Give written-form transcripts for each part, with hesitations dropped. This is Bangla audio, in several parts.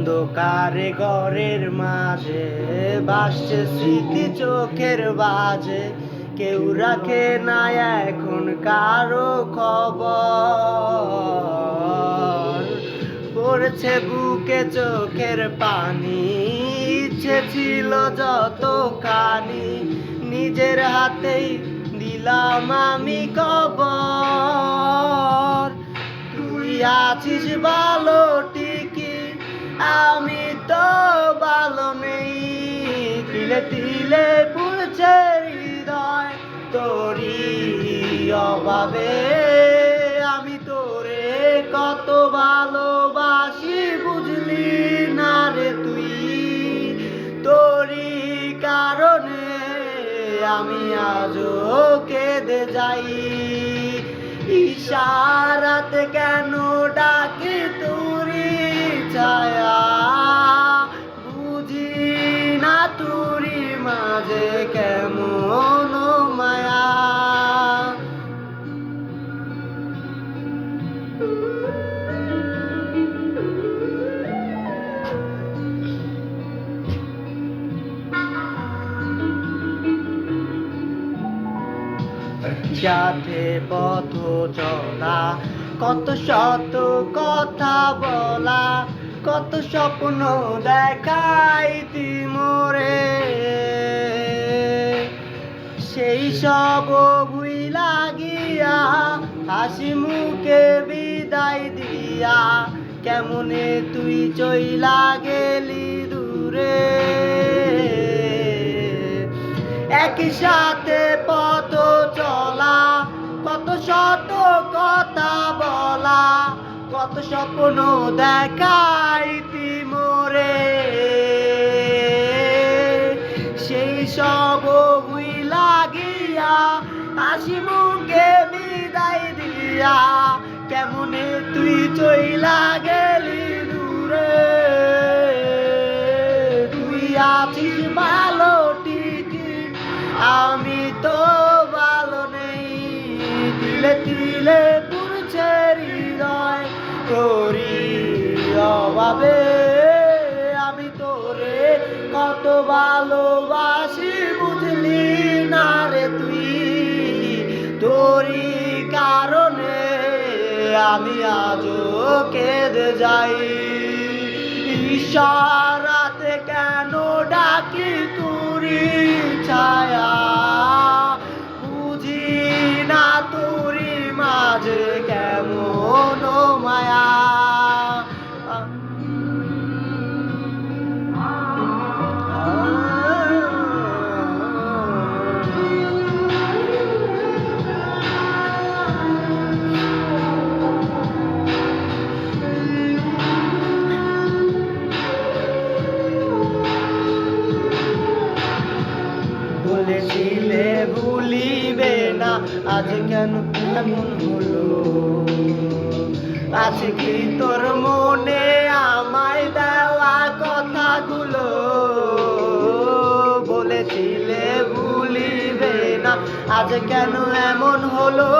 অন্ধকারে ঘরের মাঝে ভাসছে স্মৃতি চোখের বাজে, কেউ রাখে না এখন কারো খবর। পড়ছে বুকে চোখের পানি, ইচ্ছে ছিল যতখানি, নিজের হাতেই দিলাম আমি কবর। তুই আছিস ভালো ঠিকই, আমি তো ভালো নেই। তিলে তিলে পুড়ছে হৃদয় তোরই অভাবে। আমি তোরে কত ভালোবাসি বুঝলি না রে তুই। তোরই কারণে আমি আজও কেঁদে যাই। ইশারাতে কেন ডাকি তোরই ছায়া, বুঝি না তোরই মাঝে কেমন মায়া। সাথে পথ চলা, কত শত কথা বলা, কত স্বপ্ন দেখাইতি মোরে। সেই সব ভুইলা গিয়া হাসি মুখে বিদায় দিয়া, কেমনে তুই চইলা গেলি দূরে। একই সাথে পথ চলা, কত শত কথা বলা, কত স্বপ্ন দেখাইতি মোরে। সেই সব ভুইলা গিয়া হাসি মুখে বিদায় দিয়া, কেমনে তুই চইলা গেলি দূরে। তুই আছিস ভালো ঠিকই, আমি তো ভালো নেই। তিলে তিলে পুড়ছে হৃদয় তোরই অভাবে। আমি তোরে কত ভালোবাসি বুঝলি না রে তুই। তোরই কারণে আমি আজও কেঁদে যাই। ইশারাতে কেন ডাকি তোরই ছায়া, বুঝি না তোরই মাঝে কেমন মায়া। বলেছিলে ভুলিবে না, আজ কেন এমন হলো? আছে কি তোর মনে আমায় দেওয়া কথাগুলো? বলেছিলে ভুলিবে না, আজ কেন এমন হলো?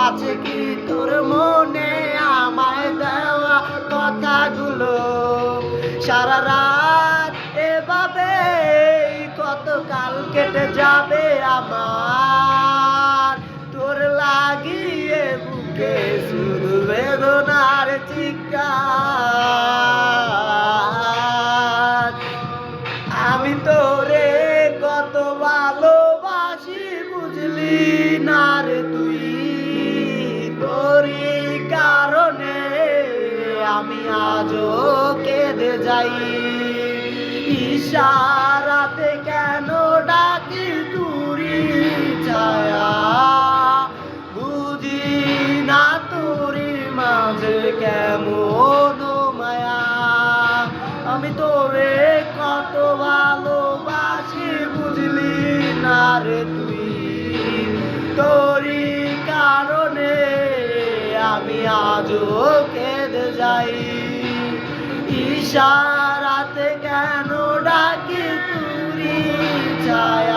আছে কি তোর মনে আমায় দেওয়া কথাগুলো? সারা রাত এভাবে কত কাল কেটে যাবে আমার, তোর লাগিয়ে বুকে শুধু বেদনার চিৎকার। আমি তোরে কত ভালোবাসি বুঝলি না রে তুই। তোরই কারণে আমি আজও কেঁদে যাই। ইশারাতে কেন ডাকি তোরই ছায়া, বুঝি না তোরই মাঝে কেমন মায়া। আমি তোরে কত ভালোবাসি বুঝলি না রে তুই। তোরই কারণে আমি আজও কেঁদে যাই। ইশারাতে কেন ডাকি তোরই ছায়া।